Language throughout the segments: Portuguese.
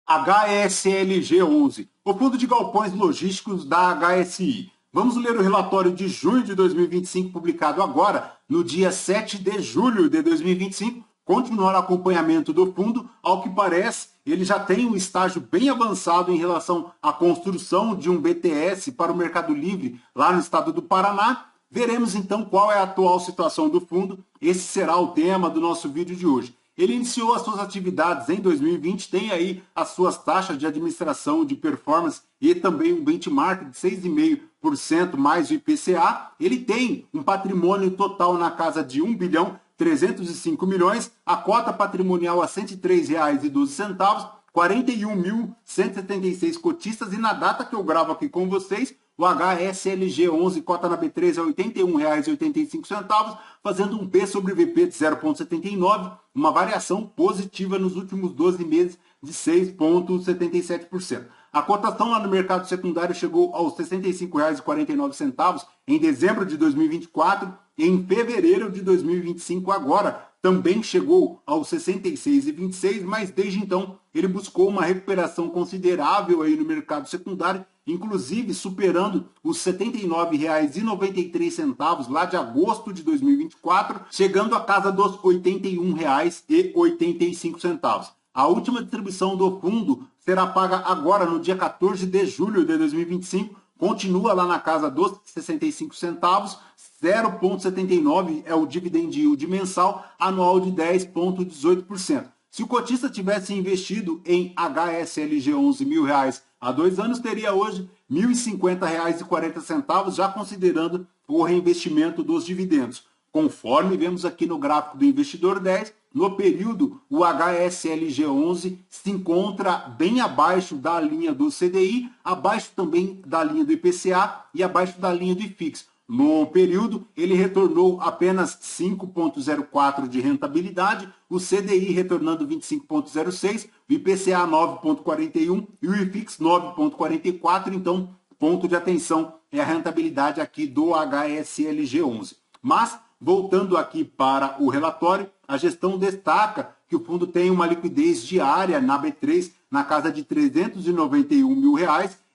HSLG11, o Fundo de Galpões Logísticos da HSI. Vamos ler o relatório de junho de 2025, publicado agora, no dia 7 de julho de 2025. Continuar o acompanhamento do fundo, ao que parece, ele já tem um estágio bem avançado em relação à construção de um BTS para o Mercado Livre, lá no estado do Paraná. Veremos então qual é a atual situação do fundo. Esse será o tema do nosso vídeo de hoje. Ele iniciou as suas atividades em 2020, tem aí as suas taxas de administração de performance e também um benchmark de 6,5% mais o IPCA. Ele tem um patrimônio total na casa de 1 bilhão 305 milhões, a cota patrimonial a R$ 103,12, 41.176 cotistas, e na data que eu gravo aqui com vocês, o HSLG11, cota na B3, é R$ 81,85, fazendo um P sobre VP de 0,79, uma variação positiva nos últimos 12 meses de 6,77%. A cotação lá no mercado secundário chegou aos R$ 65,49 em dezembro de 2024, e em fevereiro de 2025 agora também chegou aos 66,26, mas desde então ele buscou uma recuperação considerável aí no mercado secundário, inclusive superando os R$ 79,93 lá de agosto de 2024, chegando à casa dos R$ 81,85. A última distribuição do fundo será paga agora no dia 14 de julho de 2025, continua lá na casa dos 65 centavos, 0,79 é o dividend yield mensal, anual de 10,18%. Se o cotista tivesse investido em HSLG11 R$ 1.000 há 2 anos, teria hoje R$ 1.050,40, já considerando o reinvestimento dos dividendos. Conforme vemos aqui no gráfico do Investidor 10, no período o HSLG11 se encontra bem abaixo da linha do CDI, abaixo também da linha do IPCA e abaixo da linha do IFIX. No período, ele retornou apenas 5,04 de rentabilidade, o CDI retornando 25,06, o IPCA 9,41 e o IFIX 9,44. Então, ponto de atenção é a rentabilidade aqui do HSLG11. Mas, voltando aqui para o relatório, a gestão destaca que o fundo tem uma liquidez diária na B3 na casa de R$ 391 mil.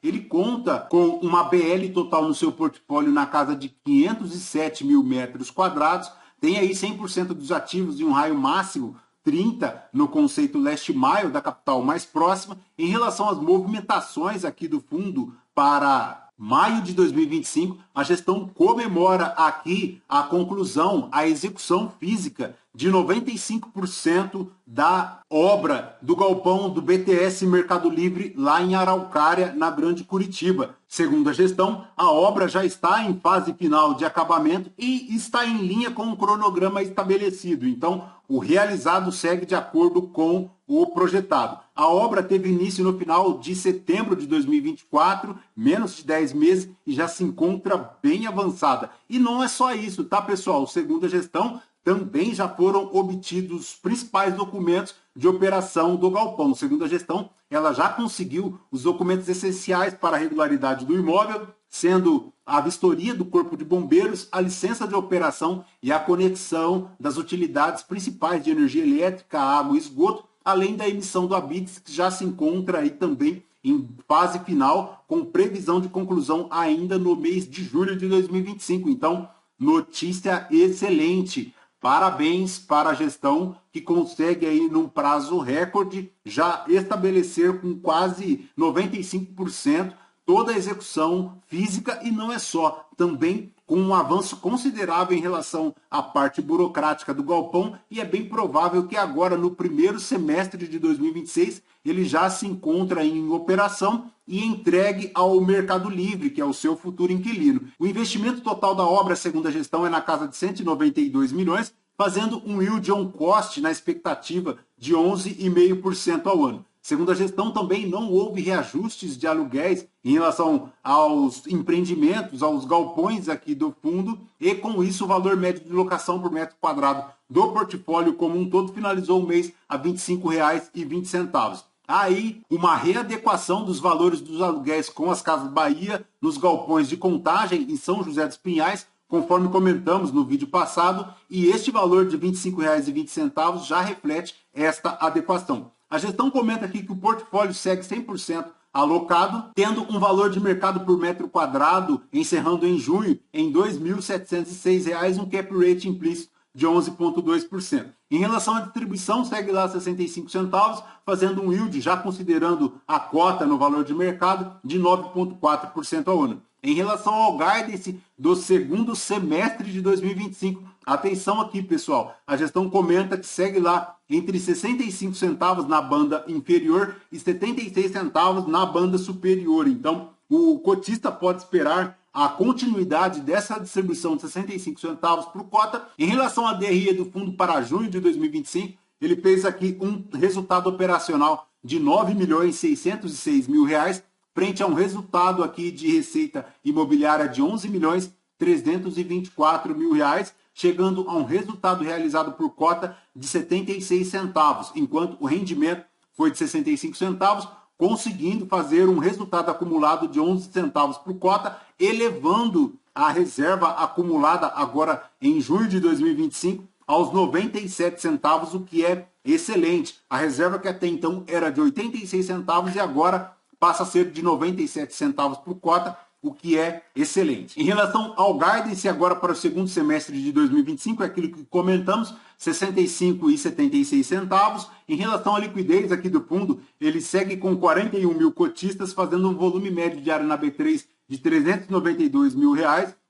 Ele conta com uma BL total no seu portfólio na casa de 507 mil metros quadrados, tem aí 100% dos ativos em um raio máximo 30 no conceito last mile da capital mais próxima. Em relação às movimentações aqui do fundo para maio de 2025, a gestão comemora aqui a conclusão, a execução física de 95% da obra do galpão do BTS Mercado Livre lá em Araucária, na Grande Curitiba. Segundo a gestão, a obra já está em fase final de acabamento e está em linha com o cronograma estabelecido. Então, o realizado segue de acordo com o projetado. A obra teve início no final de setembro de 2024, menos de 10 meses, e já se encontra bem avançada. E não é só isso, tá, pessoal? Segundo a gestão, também já foram obtidos os principais documentos de operação do galpão. Segundo a gestão, ela já conseguiu os documentos essenciais para a regularidade do imóvel, sendo a vistoria do Corpo de Bombeiros, a licença de operação e a conexão das utilidades principais de energia elétrica, água e esgoto, além da emissão do habites, que já se encontra aí também em fase final, com previsão de conclusão ainda no mês de julho de 2025. Então, notícia excelente. Parabéns para a gestão que consegue aí num prazo recorde já estabelecer com quase 95% toda a execução física, e não é só, também com um avanço considerável em relação à parte burocrática do galpão, e é bem provável que agora no primeiro semestre de 2026 ele já se encontra em operação e entregue ao Mercado Livre, que é o seu futuro inquilino. O investimento total da obra, segundo a gestão, é na casa de 192 milhões, fazendo um yield on cost na expectativa de 11,5% ao ano. Segundo a gestão, também não houve reajustes de aluguéis em relação aos empreendimentos, aos galpões aqui do fundo, e com isso o valor médio de locação por metro quadrado do portfólio como um todo finalizou o mês a R$ 25,20. Aí, uma readequação dos valores dos aluguéis com as Casas Bahia nos galpões de Contagem em São José dos Pinhais, conforme comentamos no vídeo passado, e este valor de R$ 25,20 já reflete esta adequação. A gestão comenta aqui que o portfólio segue 100% alocado, tendo um valor de mercado por metro quadrado, encerrando em junho, em R$ 2.706, um cap rate implícito de 11,2%. Em relação à distribuição, segue lá 65 centavos, fazendo um yield, já considerando a cota no valor de mercado, de 9,4% ao ano. Em relação ao guidance do segundo semestre de 2025, atenção aqui, pessoal, a gestão comenta que segue lá entre 65 centavos na banda inferior e 76 centavos na banda superior. Então, o cotista pode esperar a continuidade dessa distribuição de 65 centavos por cota. Em relação à DRE do fundo para junho de 2025, ele fez aqui um resultado operacional de R$ 9.606.000, frente a um resultado aqui de receita imobiliária de R$ 11.324.000, chegando a um resultado realizado por cota de 76 centavos, enquanto o rendimento foi de 65 centavos, conseguindo fazer um resultado acumulado de 11 centavos por cota, elevando a reserva acumulada agora em junho de 2025 aos 97 centavos, o que é excelente. A reserva que até então era de 86 centavos e agora passa a ser de 97 centavos por cota, o que é excelente. Em relação ao guidance agora para o segundo semestre de 2025, é aquilo que comentamos, 65 e 76 centavos. Em relação à liquidez aqui do fundo, ele segue com 41 mil cotistas, fazendo um volume médio diário na B3 de R$ 392 mil,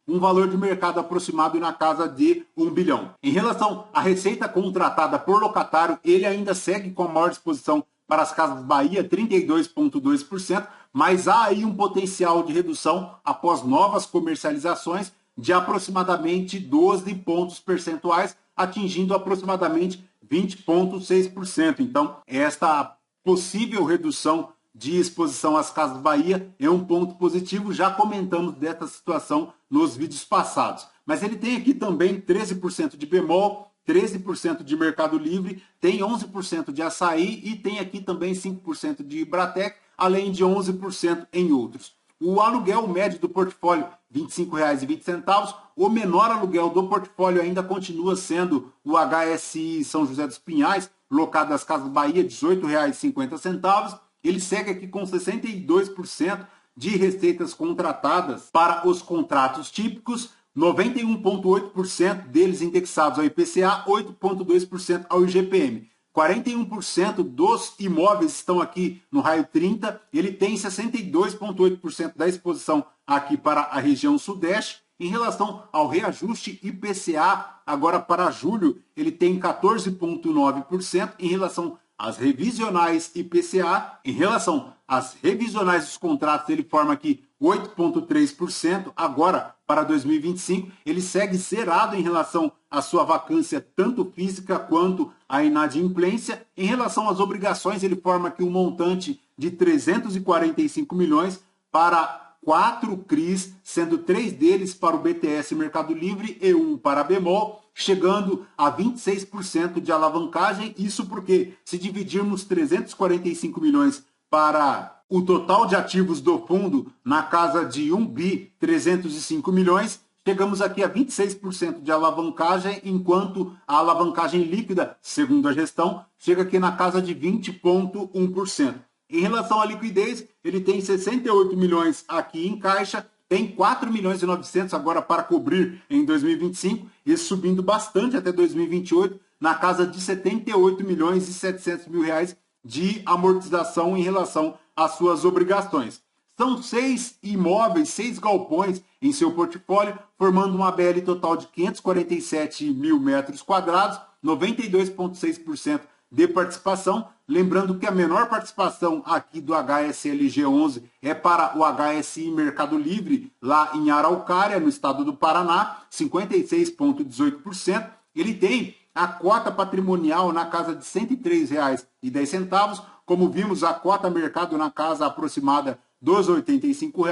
um valor de mercado aproximado na casa de 1 bilhão. Em relação à receita contratada por locatário, ele ainda segue com a maior disposição para as Casas Bahia, 32,2%, mas há aí um potencial de redução após novas comercializações de aproximadamente 12 pontos percentuais, atingindo aproximadamente 20,6%. Então, esta possível redução de exposição às Casas Bahia é um ponto positivo, já comentamos dessa situação nos vídeos passados. Mas ele tem aqui também 13% de bemol, 13% de Mercado Livre, tem 11% de Açaí e tem aqui também 5% de Ibratec, além de 11% em outros. O aluguel médio do portfólio, R$ 25,20. O menor aluguel do portfólio ainda continua sendo o HSI São José dos Pinhais, locado às Casas Bahia, R$ 18,50. Ele segue aqui com 62% de receitas contratadas para os contratos típicos, 91,8% deles indexados ao IPCA, 8,2% ao IGPM. 41% dos imóveis estão aqui no raio 30, ele tem 62,8% da exposição aqui para a região sudeste. Em relação ao reajuste IPCA, agora para julho, ele tem 14,9%. Em relação às revisionais IPCA, em relação às revisionais dos contratos, ele forma aqui 8,3%. Agora, para 2025, ele segue zerado em relação à sua vacância, tanto física quanto à inadimplência. Em relação às obrigações, ele forma aqui um montante de 345 milhões para 4 CRIs, sendo 3 deles para o BTS Mercado Livre e 1 para a Bemol, chegando a 26% de alavancagem. Isso porque, se dividirmos 345 milhões para o total de ativos do fundo na casa de 1 bi 305 milhões, chegamos aqui a 26% de alavancagem, enquanto a alavancagem líquida, segundo a gestão, chega aqui na casa de 20,1%. Em relação à liquidez, ele tem 68 milhões aqui em caixa, tem 4 milhões e 900 agora para cobrir em 2025, e subindo bastante até 2028, na casa de 78 milhões e 700 mil reais de amortização em relação às suas obrigações. São 6 imóveis, 6 galpões em seu portfólio, formando uma BL total de 547 mil metros quadrados, 92,6% de participação. Lembrando que a menor participação aqui do HSLG 11 é para o HSI Mercado Livre, lá em Araucária, no estado do Paraná, 56,18%. Ele tem a cota patrimonial na casa de R$ 103,10. Como vimos, a cota mercado na casa aproximada dos R$ 85,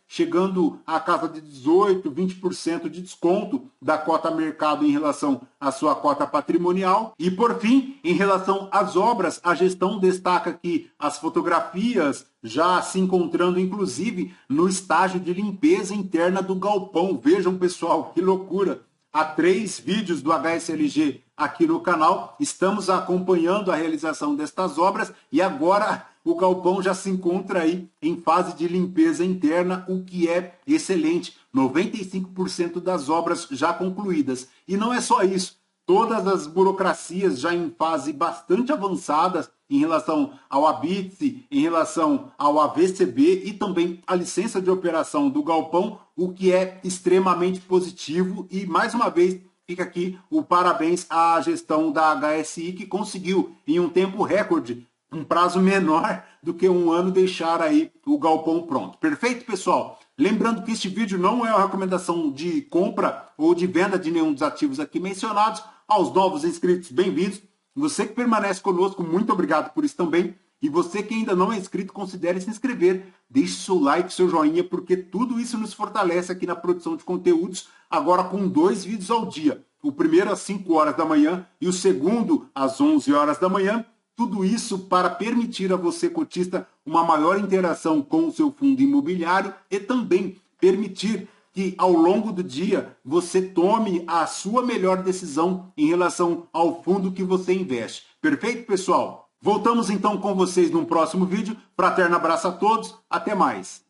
chegando à casa de 18, 20% de desconto da cota mercado em relação à sua cota patrimonial. E por fim, em relação às obras, a gestão destaca aqui as fotografias já se encontrando inclusive no estágio de limpeza interna do galpão. Vejam, pessoal, que loucura! Há 3 vídeos do HSLG aqui no canal. Estamos acompanhando a realização destas obras e agora o galpão já se encontra aí em fase de limpeza interna, o que é excelente. 95% das obras já concluídas. E não é só isso. Todas as burocracias já em fase bastante avançada em relação ao ABITSE, em relação ao AVCB e também a licença de operação do galpão, o que é extremamente positivo. E mais uma vez fica aqui o parabéns à gestão da HSI, que conseguiu em um tempo recorde, um prazo menor do que um ano, deixar aí o galpão pronto. Perfeito, pessoal? Lembrando que este vídeo não é uma recomendação de compra ou de venda de nenhum dos ativos aqui mencionados. Aos novos inscritos, bem-vindos. Você que permanece conosco, muito obrigado por isso também. E você que ainda não é inscrito, considere se inscrever. Deixe seu like, seu joinha, porque tudo isso nos fortalece aqui na produção de conteúdos, agora com 2 vídeos ao dia. O primeiro às 5 horas da manhã e o segundo às 11 horas da manhã. Tudo isso para permitir a você, cotista, uma maior interação com o seu fundo imobiliário e também permitir que ao longo do dia você tome a sua melhor decisão em relação ao fundo que você investe. Perfeito, pessoal? Voltamos então com vocês num próximo vídeo. Fraterno abraço a todos. Até mais.